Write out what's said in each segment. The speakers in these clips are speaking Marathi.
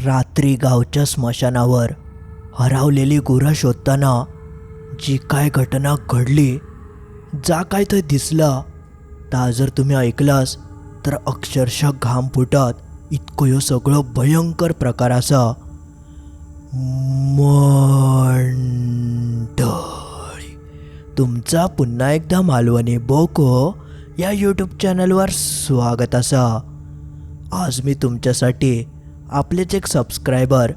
रात्री गावच्या स्मशानावर हरवलेली गुरं शोधताना जी काय घटना घडली, जा काय ते दिसलं, ता जर तुम्ही ऐकलास तर अक्षरशः घाम फुटत इतकं हे सगळं भयंकर प्रकार असा. मंडळी, तुमचा पुन्हा एकदा मालवणी बोको या यूट्यूब चॅनलवर स्वागत असा. आज मी तुमच्यासाठी आपलेच एक सबस्क्रायबर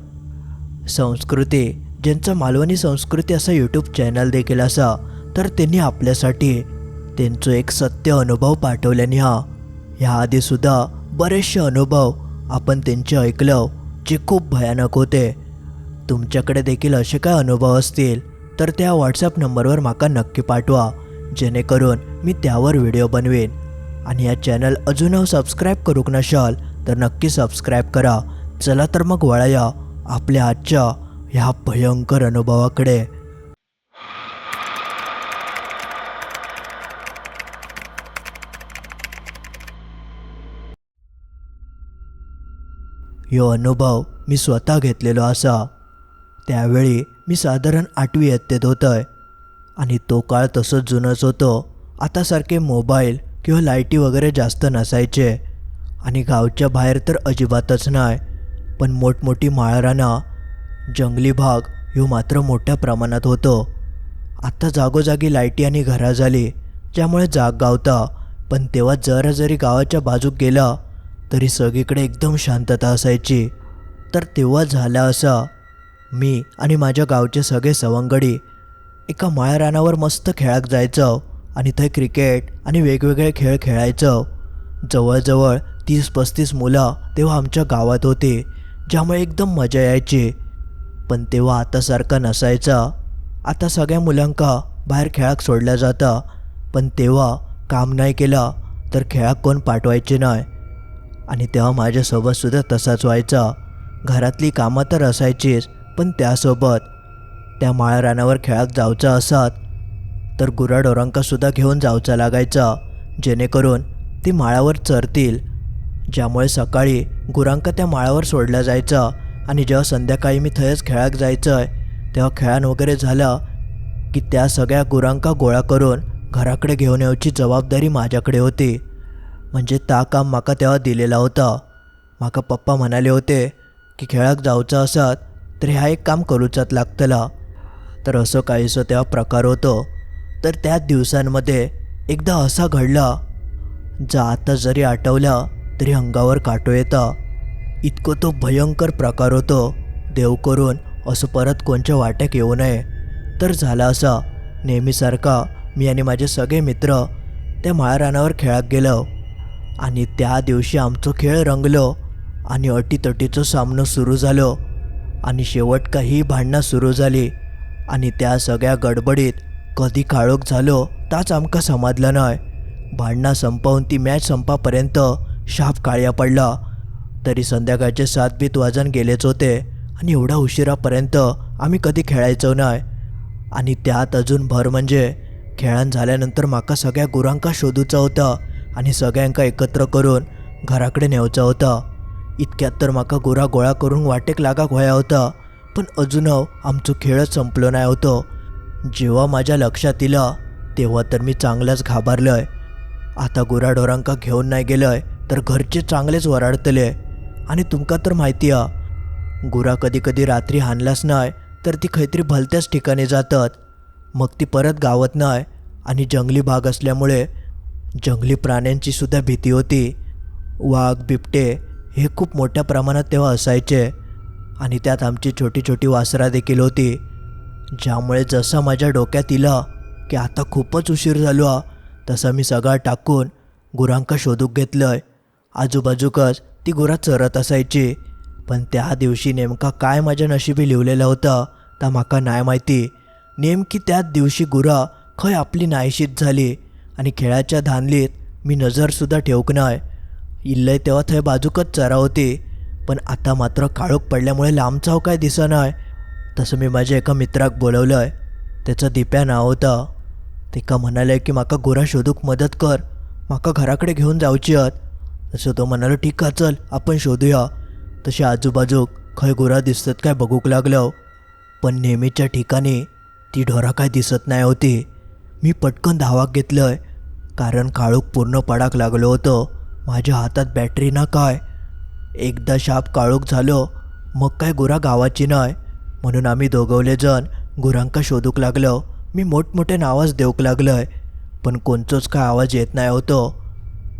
संस्कृती, ज्यांचं मालवणी संस्कृती असं यूट्यूब चॅनल देखील असा, तर त्यांनी आपल्यासाठी त्यांचं एक सत्य अनुभव पाठवल्याने ह्या आधीसुद्धा बरेचसे अनुभव आपण त्यांचे ऐकलं जे खूप भयानक होते. तुमच्याकडे देखील असे काय अनुभव असतील तर त्या व्हॉट्सॲप नंबरवर माका नक्की पाठवा, जेणेकरून मी त्यावर व्हिडिओ बनवेन. आणि या चॅनल अजूनही सबस्क्राईब करूक नसाल तर नक्की सबस्क्राईब करा. चला तर मग वळूया आपल्या आजच्या ह्या भयंकर अनुभवाकडे. ह्यो अनुभव मी स्वतः घेतलेलो असा. त्यावेळी मी साधारण 8वी इयत्तेत होतोय आणि तो काळ तसंच जुनंच होतो. आता सारखे मोबाईल किंवा लाईटी वगैरे जास्त नसायचे आणि गावच्या बाहेर तर अजिबातच नाही. पण मोठमोठी माळरानं, जंगली भाग ह्यो मात्र मोठ्या प्रमाणात होतो. आता जागोजागी लाईटी आणि घरा झाली, ज्यामुळे जाग गावता. पण तेव्हा जरी गावाच्या बाजूक गेला तरी सगळीकडे एकदम शांतता असायची. तर तेव्हा झाला असा, मी आणि माझ्या गावचे सगळे सवंगडी एका माळरानावर मस्त खेळाक जायचो आणि ते क्रिकेट आणि वेगवेगळे खेळ खेळायचो. जवळजवळ 30-35 मुलं तेव्हा आमच्या गावात होती, ज्यामुळे एकदम मजा यायची. पण तेव्हा आतासारखा नसायचा. आता सगळ्या मुलांका बाहेर खेळाक सोडल्या जातं, पण तेव्हा काम नाही केलं तर खेळाक कोण पाठवायचे नाही. आणि तेव्हा माझ्यासोबतसुद्धा तसाच व्हायचा. घरातली कामं तर असायचीच, पण त्यासोबत त्या माळरानावर खेळाक जायचं असत तर गुराढोरांकासुद्धा घेऊन जायचा लागायचा, जेणेकरून ती माळावर चरतील. ज्यामुळे सकाळी गुरांका त्या माळावर सोडल्या जायचं आणि जेव्हा संध्याकाळी मी थंयच खेळाक जायचं आहे, तेव्हा खेळान वगैरे झालं की त्या सगळ्या गुरांका गोळा करून घराकडे घेऊन यायची जबाबदारी माझ्याकडे होती. म्हणजे ता काम माका तेव्हा दिलेला होता. माका पप्पा म्हणाले होते की खेळाक जायचं असत तर ह्या एक काम करूचाच लागतला. तर असं काहीसं तेव्हा प्रकार होतो. तर त्याच दिवसांमध्ये एकदा असा घडला, जा आता जरी आठवला तरी अंगावर काटो येता. इतकं तो भयंकर प्रकार होतो. देव करून असं परत कोणच्या वाट्याक येऊ नये. तर झाला असा, नेहमीसारखा मी आणि माझे सगळे मित्र त्या माळरानावर खेळाक गेलो आणि त्या दिवशी आमचं खेळ रंगलो आणि अटीतटीचं सामनं सुरू झालं आणि शेवट काही भांडणं सुरू झाली. आणि त्या सगळ्या गडबडीत कधी काळोख झालो ताच आमका समजलं नाही. भांडणं संपवून ती मॅच संपापर्यंत शाप काळ्या पडला. तरी संध्याकाळचे 7-8 वाजून गेलेच होते आणि एवढा उशिरापर्यंत आम्ही कधी खेळायचो नाही. आणि त्यात अजून भर म्हणजे खेळान झाल्यानंतर माका सगळ्या गुरांका शोधूचा होता आणि सगळ्यांका एकत्र करून घराकडे न्यायचा होता. इतक्यात तर माका गुरा गोळा करून वाटेक लागाक व्हाया होता, पण अजून आमचं खेळच संपलो नाही होतो. जेव्हा माझ्या लक्षात येलं तेव्हा तर मी चांगलाच घाबरलोय. आता गुराढोरांका घेऊन नाही गेलोय तर घरचे चांगलेच वराडतले. आणि तुमका तर माहिती आहे, गुरा कधी कधी रात्री हाणलाच नाही तर ती काहीतरी भलत्याच ठिकाणी जातात. मग ती परत गावात नाही. आणि जंगली भाग असल्यामुळे जंगली प्राण्यांची सुद्धा भीती होती. वाघ, बिबटे हे खूप मोठ्या प्रमाणात तेव्हा असायचे आणि त्यात आमची छोटी छोटी वासरा देखील होती. ज्यामुळे जसं माझ्या डोक्यात येलं की आता खूपच उशीर झालो, तसं मी सगळं टाकून गुरांका शोधूक घेतलंय. आजूबाजूकच ती गुरा चरत असायची. पण त्या दिवशी नेमका काय माझ्या नशिबी लिहिलेलं होतं तर माका नाही माहिती. नेमकी त्याच दिवशी गुरा खय आपली नाहीशीच झाली आणि खेळाच्या धानलीत मी नजरसुद्धा ठेवूक नाही. इल्लय तेव्हा थंय बाजूकच चरा होती. पण आता मात्र काळोख पडल्यामुळे लांबचाव काय दिसेनाय. तसं मी माझ्या एका मित्राक बोलवलं आहे, त्याचं दिप्या नाव होतं. ते का म्हणाले की माका गुरा शोधूक मदत कर, माका घराकडे घेऊन जाऊची आहेत. तसं तो म्हणालो ठीक आहे चल आपण शोधूया. तसे आजूबाजूक खंय गुरा दिसतात काय बघूक लागलो, पण नेहमीच्या ठिकाणी ती ढोरा काय दिसत नाही होती. मी पटकन धावाक घेतलंय, कारण काळोख पूर्ण पडाक लागलो होतं. माझ्या हातात बॅटरी ना काय. एकदा शाप काळोख झालो मग काय गुरा गावाची नाही, म्हणून आम्ही दोघवले जण गुरांका शोधूक लागलो. मी मोठमोठ्याने आवाज देऊक लागलोय, पण कोणतोच काय आवाज येत नाही होतो.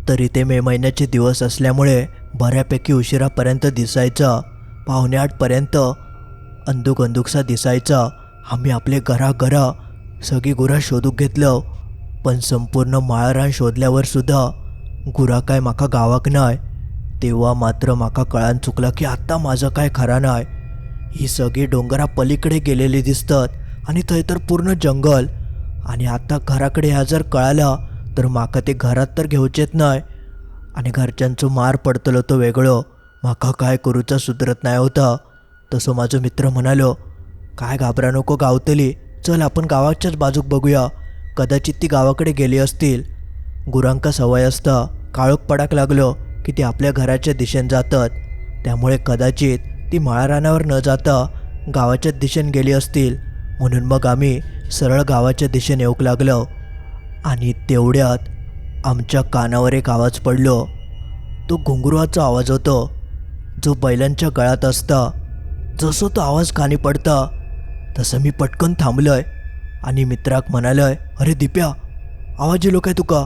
तरी ते मे महिन्याचे दिवस असल्यामुळे बऱ्यापैकी उशिरापर्यंत दिसायचं. 7:45पर्यंत अंदुकसा दिसायचा. आम्ही आपले घरा सगळी गुरा शोधूक घेतलं, पण संपूर्ण माळरान शोधल्यावर सुद्धा गुरा काय माका गावाक नाही. तेव्हा मात्र माका कळान चुकला की आत्ता माझं काय खरा नाही. ही सगळी डोंगरा पलीकडे गेलेली दिसतात आणि थंय तर पूर्ण जंगल. आणि आता घराकडे ह्या जर कळालं तर माका ते घरात तर घेऊचेत नाही, आणि घरच्यांचो मार पडतलो तो वेगळो. माका काय करूचा सुधरत नाही होता. तसं माझा मित्र म्हणालो, काय घाबरा नको, गावतली, चल आपण गावाच्याच बाजूक बघूया, कदाचित ती गावाकडे गेली असतील. गुरांका सवय असता काळोख पडाक लागलो की ती आपल्या घराच्या दिशेने जातात, त्यामुळे कदाचित ती माळरानावर न जाता गावाच्या दिशेने गेली असतील. म्हणून मग आम्ही सरळ गावाच्या दिशेने येऊक लागलो. आणि तेवढ्यात आमच्या कानावर एक आवाज पडलो. तो घुंगरुआचा आवाज होतो, जो बैलांच्या गळ्यात असता. जसं तो आवाज कानी पडता तसं मी पटकन थांबलोय आणि मित्राक म्हणालोय, अरे दिप्या, आवाज येलो काय तुका?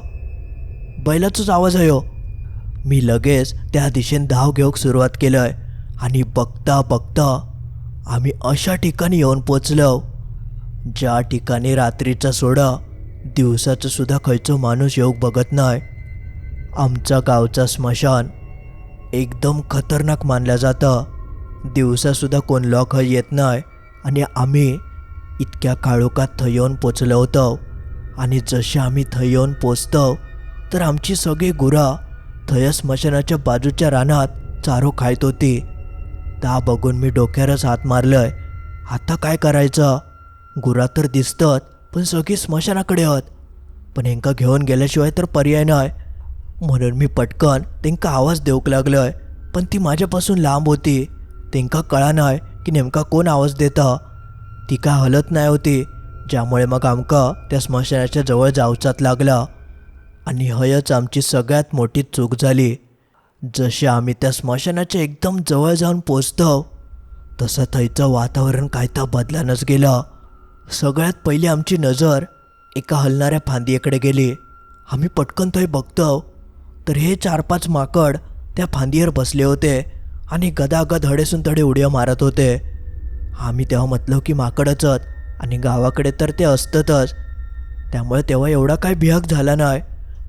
बैलाचाच आवाज आहे हो. मी लगेच त्या दिशेने धाव घेऊक सुरुवात केलंय आणि बघता बघता आम्ही अशा ठिकाणी येऊन पोचलो ज्या ठिकाणी रात्रीचा सोडा दिवसाचं सुद्धा खंयचो माणूस येऊक बघत नाही. आमचा गावचा स्मशान एकदम खतरनाक मानला जातं. दिवसासुद्धा कोण लोक हय येत नाही, आणि आम्ही इतक्या काळोखात थंय येऊन पोचलो होतो. आणि जसे आम्ही थंय येऊन पोचतो तर आमची सगळी गुरा थंय स्मशानाच्या बाजूच्या रानात चारो खायत होती. त्या बघून मी डोक्यावरच हात मारलंय. आता काय करायचं? गुरा तर दिसतात पण सगळी स्मशानाकडे आहेत, पण हेंका घेऊन गेल्याशिवाय तर पर्याय नाही. म्हणून मी पटकन तेंका आवाज देऊक लागलोय, पण ती माझ्यापासून लांब होती. तेंका कळा नाही की नेमका कोण आवाज देता. ती काय हलत नाही होती, ज्यामुळे मग आमका त्या स्मशानाच्या जवळ जावचाच लागला. आणि हयच आमची सगळ्यात मोठी चूक झाली. जसे आम्ही त्या स्मशानाच्या एकदम जवळ जाऊन पोचतो तसं थंयचं वातावरण काय तर बदलानच गेलं. सगळ्यात पहिली आमची नजर एका हलणाऱ्या फांदीकडे गेली. आम्ही पटकन थंय बघतो तर हे 4-5 माकड त्या फांदीवर बसले होते आणि गदागद हडेसून तडे उड्या मारत होते. आम्ही तेव्हा म्हटलं की माकडच आणि गावाकडे तर ते असतातच, त्यामुळे तेव्हा एवढा काय भियाक झाला नाही.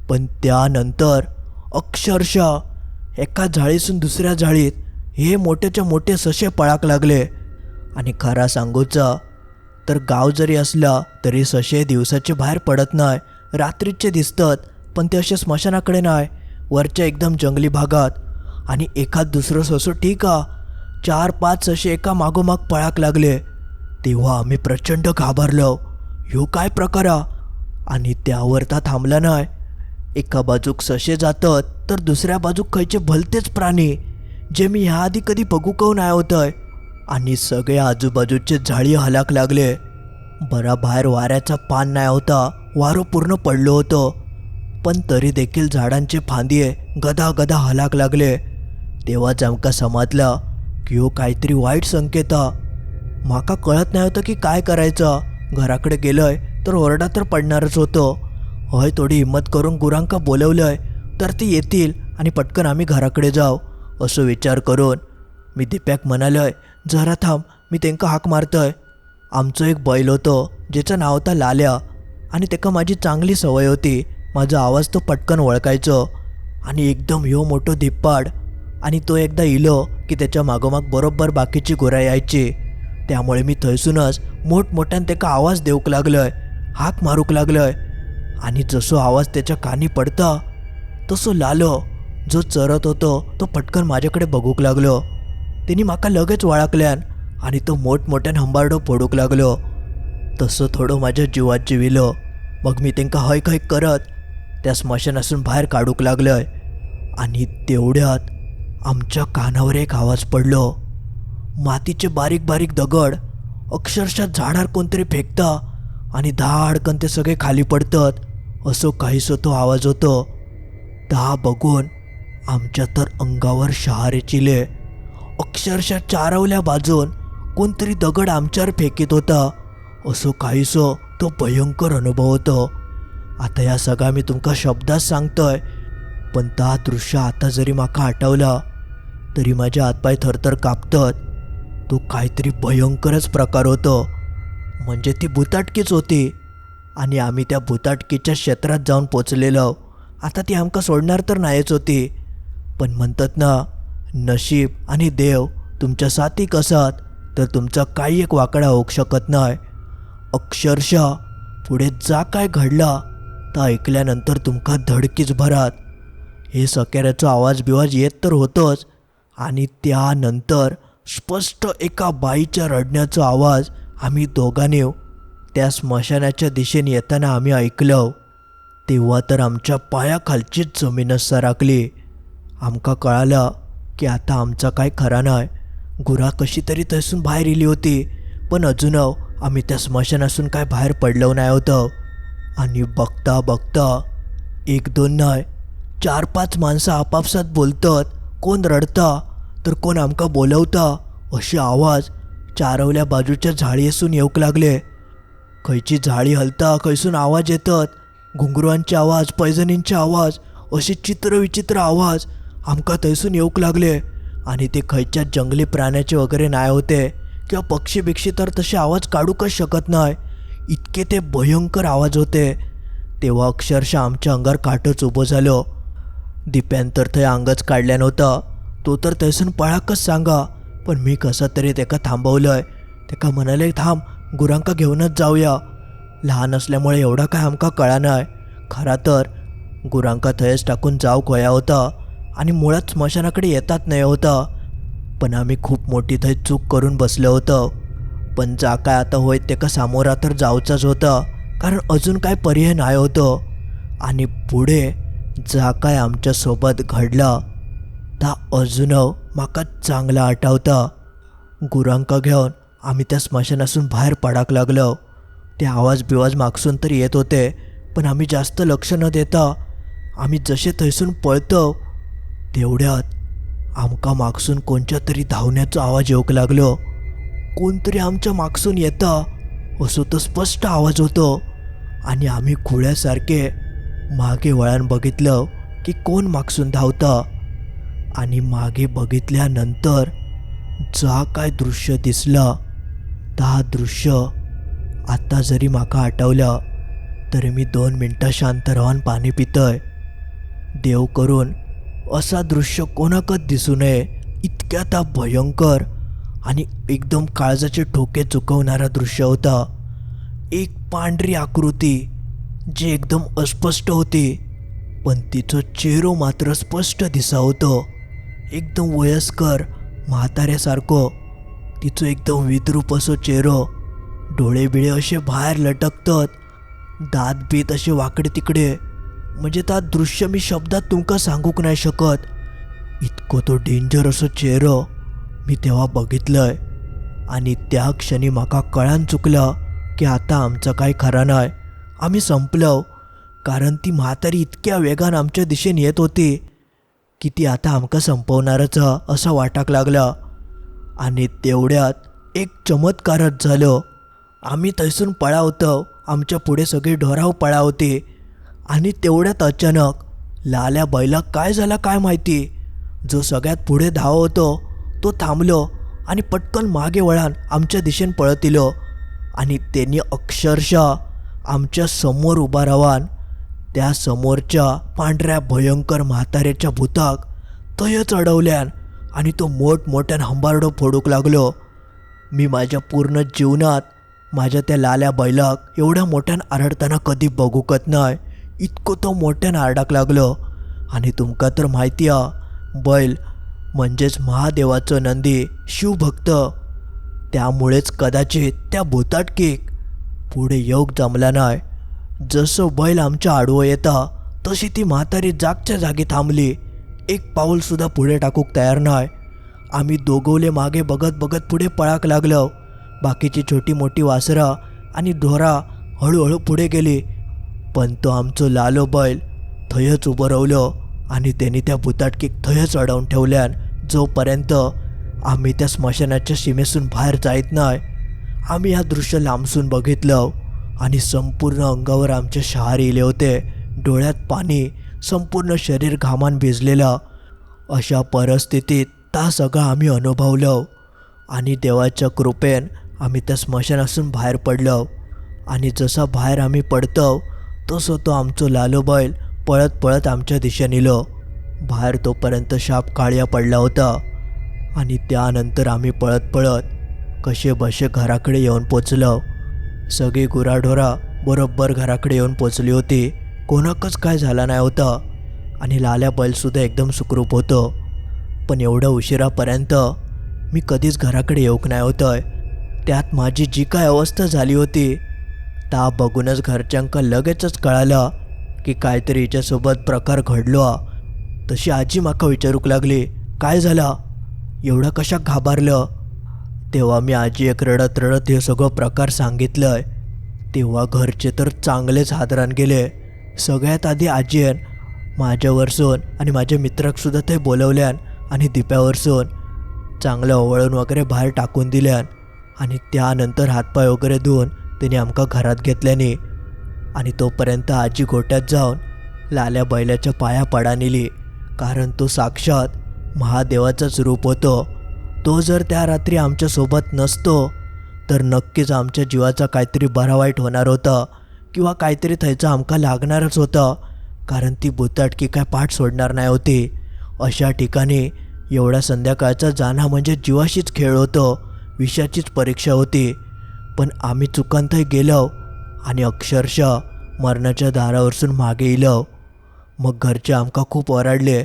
पण त्यानंतर अक्षरशः एका झाडीसून दुसऱ्या झाडीत हे मोठेच्या मोठे ससे पळाक लागले. आणि खरा सांगूचा तर गाव जरी असला तरी ससे दिवसाचे बाहेर पडत नाही, रात्रीचे दिसतात, पण ते असे स्मशानाकडे नाही, वरच्या एकदम जंगली भागात. आणि एखाद दुसरं ससो ठीक आ, 4-5 ससे एका मागोमाग पळाक लागले. तेव्हा आम्ही प्रचंड घाबरलो, ह्यो काय प्रकार? आणि त्यावर ता थांबला नाही. एका बाजूक ससे जातात तर दुसऱ्या बाजूक खयचे भलतेच प्राणी जे मी ह्या आधी कधी बघूक नाही होतंय. आणि सगळे आजूबाजूचे झाडी हलाक लागले. बरा बाहेर वाऱ्याचा पान नाही होता, वारो पूर्ण पडलो होतो, पण तरी देखील झाडांचे फांदये गदा हलाक लागले. तेव्हाच आमका समजला की हो काहीतरी वाईट संकेता. माका कळत नाही होतं की काय करायचं. घराकडे गेलोय तर ओरडा तर पडणारच होतो. हय थोडी हिंमत करून गुरांका बोलवलंय तर ती येतील आणि पटकन आम्ही घराकडे जाऊ, असं विचार करून मी दिप्याक म्हणालोय, जरा थांब, मी त्यांका हाक मारतोय. आमचं एक बैल होतं ज्याचं नाव होतं लाल्या, आणि त्याका माझी चांगली सवय होती माझा आवाज तो पटकन ओळखायचो. आणि एकदम ह्यो मोठो धिप्पाड, आणि तो एकदा इलो की त्याच्या मागोमाग बरोबर बाकीची गुरा यायची. त्यामुळे मी थंयसूनच मोठमोठ्यानं त्याका आवाज देऊक लागलोय, हाक मारूक लागलोय. आणि जसो आवाज त्याच्या कानी पडता तसो लालो जो चरत होतो तो पटकन माझ्याकडे बघूक लागलो. त्यांनी माका लगेच वळखल्यान आणि तो मोठमोठ्यान हंबारडो फोडूक लागलो. तसं थोडं माझ्या जीवात जिविलो. मग मी त्यांका हैक करत त्या स्मशानासून बाहेर काढूक लागलोय. आणि तेवढ्यात आमच्या कानावर एक आवाज पडलो. मातीचे बारीक बारीक दगड अक्षरशः झाडावर कोणतरी फेकता आणि धाडकन ते सगळे खाली पडतात असं काहीसं तो आवाज होतो. ता बघून आमच्या तर अंगावर शहारे चिले. अक्षरशः चारवल्या बाजून कोणतरी दगड आमच्यावर फेकीत होता असं काहीसं तो भयंकर अनुभव होतो. आता या सगळा मी तुमका शब्दात सांगतोय, पण ता दृश्य आता जरी माका आठवला तरी माझे हातपाय थरथर कापतात. तो काहीतरी भयंकरच प्रकार होतो. म्हणजे ती भुताटकीच होती आणि आम्ही त्या भुताटकीच्या क्षेत्रात जाऊन पोचलेलो. आता ती आमका सोडणार तर नाहीच होती. पण म्हणतात ना, नशीब आणि देव तुमच्या साथी कसात तर तुमचा काही एक वाकडा होऊ शकत नाही. अक्षरशः पुढे जा काय घडला तर ऐकल्यानंतर तुमका धडकीच भरात. हे सकेऱ्याचा आवाज बिवाज येत तर होतोच आणि त्यानंतर स्पष्ट एका बाईच्या रडण्याचा आवाज आम्ही दोघांनी त्या स्मशानाच्या दिशेने येताना आम्ही ऐकलं. तेव्हा तर आमच्या पायाखालचीच जमीनच सरकली. आमका कळालं की आता आमचा काय खरा नाही. गुरा कशी तरी तसून बाहेर इली होती, पण अजून आम्ही त्या स्मशानासून काय बाहेर पडलो नाही होतं. आणि बघता बघता 1-2 नाही 4-5 माणसं आपापसात बोलतात. कोण रडता तर कोण आमका बोलवता असे आवाज चारवल्या बाजूच्या झाडीसून येऊक लागले. खयची झाडी हलता, खयसून आवाज येतात, घुंगरूंचे आवाज, पैजणींचे आवाज, असे चित्रविचित्र आवाज आमका थंयसून येऊक लागले. आणि ते खयच्या जंगली प्राण्याचे वगैरे नाही होते किंवा पक्षी बिक्षी तर तसे आवाज काढूकच शकत नाही, इतके ते भयंकर आवाज होते. तेव्हा अक्षरशः आमच्या अंगावर काटच उभं झालं. दिप्यान तर थंय अंगच काढल्या नव्हता. तो तर थंयसून पळाकच सांगा, पण मी कसं तरी त्याका थांबवलंय. त्याका म्हणाले थांब, गुरांका घेऊनच जाऊया. लहान असल्यामुळे एवढा काय आमका कळा नाही. खरा तर गुरांका थंयच टाकून जाऊ कोया होता आणि मुळात स्मशानाकडे येतात नाही होता. पण आम्ही खूप मोठी थंय चूक करून बसलो होतो. पण जा काय आता होय त्याका सामोरा तर जाऊचाच होता, कारण अजून काय पर्याय नाही होतं. आणि पुढे जा काय आमच्यासोबत घडला ता अजून माका चांगला आठवता. गुरांका घेऊन आम्ही त्या स्मशानासून बाहेर पडाक लागलो. ते आवाज बिवाज मागसून तर येत होते, पण आम्ही जास्त लक्ष न देता आम्ही जसे थैसून पळतो तेवढ्यात आमका मागसून कोणत्या तरी धावण्याचा आवाज येऊक लागलो. कोणतरी आमच्या मागसून येता असो तो स्पष्ट आवाज होतो. आणि आम्ही खुळ्यासारखे मागे वळण बघितलं की कोण मागसून धावता. आणि मागे बघितल्यानंतर जा काय दृश्य दिसलं ता दृश्य आता जरी माका आठवलं तरी मी 2 मिनटं शांत राहून पाणी पितोय. देव करून असा दृश्य कोणाकच दिसू नये इतक्या ता भयंकर आणि एकदम काळजाचे ठोके चुकवणारा दृश्य होता. एक पांढरी आकृती जी एकदम अस्पष्ट होती, पण तिचं चेहरो मात्र स्पष्ट दिसा होतं. एकदम वयस्कर म्हाताऱ्यासारखं तिचं एकदम विद्रूप असं चेहरो, डोळे बिळे असे बाहेर लटकतात, दात बीत असे वाकडे तिकडे. म्हणजे त्या दृश्य मी शब्दात तुमका सांगूक नाही शकत. इतकं तो डेंजर असं चेहरो मी तेव्हा बघितलंय. आणि त्या क्षणी माका कळान चुकलं की आता आमचं काय खरं नाही, आम्ही संपलो. कारण ती म्हातारी इतक्या वेगानं आमच्या दिशेने येत होती की ती आता आमका संपवणारच असं वाटाक लागलं. आणि तेवढ्यात एक चमत्कारच झालो. आम्ही थैसून पळावतो, आमच्या पुढे सगळी ढोराव पळावती. आणि तेवढ्यात अचानक लाल्या बैला काय झाला काय माहिती, जो सगळ्यात पुढे धावतो तो थांबलो आणि पटकन मागे वळान आमच्या दिशेने पळत इलो. आणि त्यांनी अक्षरशः आमच्या समोर उभा राहान त्या समोरच्या पांढऱ्या भयंकर म्हाताऱ्याच्या भूताक तयच अडवल्यान आणि तो मोठमोठ्यान हंबारडो फोडूक लागलो. मी माझ्या पूर्ण जीवनात माझ्या त्या लाल्या बैलाक एवढ्या मोठ्यान आरडताना कधी बघूकत नाही. इतकं तो मोठ्यान आरडाक लागलो. आणि तुमका तर माहिती आहे, बैल म्हणजेच महादेवाचं नंदी, शिवभक्त. त्यामुळेच कदाचित त्या भूताटकीक पुढे योग जमला नाही. जसं बैल आमच्या आडवं येता तशी ती म्हातारी जागच्या जागी थांबली. एक पाऊलसुद्धा पुढे टाकूक तयार नाही. आम्ही दोघवले मागे बघत बघत पुढे पळाक लागलो. बाकीची छोटी मोठी वासरं आणि ढोरा हळूहळू पुढे गेली, पण तो आमचं लालो बैल थयच उभं राहिलो आणि त्यांनी त्या भुताटकीक थयच अडवून ठेवल्यान जोपर्यंत आम्ही त्या स्मशानाच्या सीमेसून बाहेर जायत नाही. आम्ही हा दृश्य लांबसून बघितलं आणि संपूर्ण अंगावर आमचे शहार इले होते, डोळ्यात पाणी, संपूर्ण शरीर घामान भिजलेलं. अशा परिस्थितीत ता सगळं आम्ही अनुभवलं आणि देवाच्या कृपेन आम्ही त्या स्मशानातून बाहेर पडलो. आणि जसा बाहेर आम्ही पडतो तसं तो आमचं लालो बैल पळत पळत आमच्या दिशेने इलो. बाहेर तोपर्यंत शाप काळ्या पडला होता आणि त्यानंतर आम्ही पळत पळत कसे बसे घराकडे येऊन पोचलो. सगळी गुराढोरा बरोबर घराकडे येऊन पोचली होती, कोणाकच काय झालं नाही होतं आणि लाल्या बैलसुद्धा एकदम सुखरूप होतं. पण एवढं उशिरापर्यंत मी कधीच घराकडे येऊक नाही होतं. त्यात माझी जी काय अवस्था झाली होती ता बघूनच घरच्यांका लगेचच कळालं की काहीतरी हिच्यासोबत प्रकार घडलो. तशी आजी माका विचारूक लागली, काय झालं, एवढं कशा घाबरलं. तेव्हा मी आजी एक रडत रडत हे सगळं प्रकार सांगितलं. तेव्हा घरचे तर चांगलेच हादरान गेले. सगळ्यात आधी आजीन माझ्यावरसून आणि माझ्या मित्राकसुद्धा ते बोलवल्यान आणि दिप्यावरसून चांगलं ओवळून वगैरे बाहेर टाकून दिल्यान आणि त्यानंतर हातपाय वगैरे धुवून त्यांनी आमका घरात घेतल्याने. आणि तोपर्यंत आजी गोट्यात जाऊन लाल्या बैलाच्या पाया पडा नेली, कारण तो साक्षात महादेवाचंच रूप होतो. तो जर त्या रात्री आमच्यासोबत नसतो तर नक्कीच आमच्या जीवाचा काहीतरी बरा वाईट होणार होता किंवा काहीतरी थयचं आमका लागणारच होतं, कारण ती भुताटकी काय पाठ सोडणार नाही होती. अशा ठिकाणी एवढ्या संध्याकाळचा जाणं म्हणजे जीवाशीच खेळ होतो, विषयाचीच परीक्षा होती. पण आम्ही चुकान थंय गेलो आणि अक्षरशः मरणाच्या दारावरसून मागे इलो. मग घरचे आमका खूप ओरडले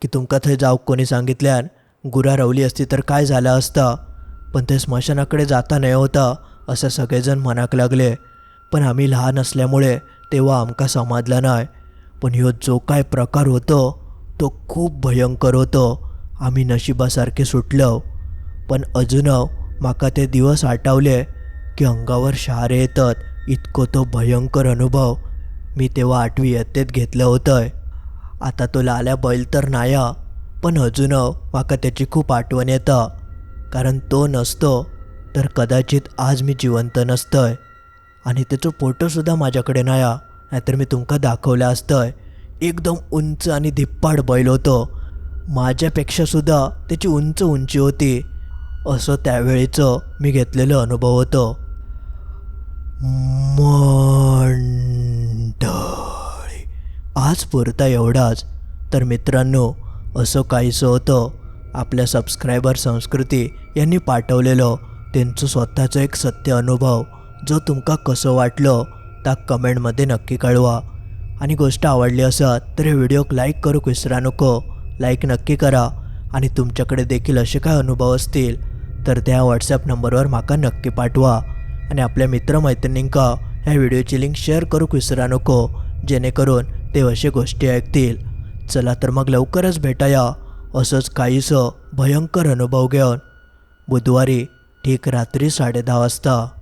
की तुमका थंय जाऊक कोणी सांगितल्यान, गुरा रवली असती तर काय झालं असतं, पण ते स्मशानाकडे जाता नाही होता असं सगळेजण म्हणाक लागले. पण आम्ही लहान असल्यामुळे तेव्हा आमका समजलं नाही. पण ह्यो जो काय प्रकार होतो तो खूप भयंकर होतो. आम्ही नशिबासारखे सुटलो, पण अजून माका ते दिवस आठवले की अंगावर शहारे येतात. इतको तो भयंकर अनुभव मी तेव्हा 8वी इयत्तेत घेतलं होतं. आता तो लाल्या बैल तर नाही, पण अजून माका त्याची खूप आठवण येतं, कारण तो नसतो तर कदाचित आज मी जिवंत नसतंय. आणि त्याचं फोटोसुद्धा माझ्याकडे नाही, नाहीतर मी तुमका दाखवलं असतं. एकदम उंच आणि धिप्पाड बैल होतो, माझ्यापेक्षासुद्धा त्याची उंची होती. असं त्यावेळीचं मी घेतलेलं अनुभव होतं. मंडळी, आज पुरता एवढाच. तर मित्रांनो, असं काहीसं होतं आपल्या सबस्क्रायबर संस्कृती यांनी पाठवलेलं त्यांचं स्वतःचं एक सत्य अनुभव. जो तुमका कसं वाटलं त्या कमेंटमध्ये नक्की कळवा. आणि गोष्ट आवडली असत तर हे व्हिडिओक लाईक करूक विसरा नको. लाईक नक्की करा. आणि तुमच्याकडे देखील असे काय अनुभव असतील तर त्या व्हॉट्सॲप नंबरवर माका नक्की पाठवा. आणि आपल्या मित्रमैत्रिणींका ह्या व्हिडिओची लिंक शेअर करूक विसरा नको, जेणेकरून ते अशा गोष्टी ऐकतील. चला तर मग लवकरच भेटाया असंच काहीसं भयंकर अनुभव घेऊन बुधवारी ठीक रात्री 10:30 वाजता.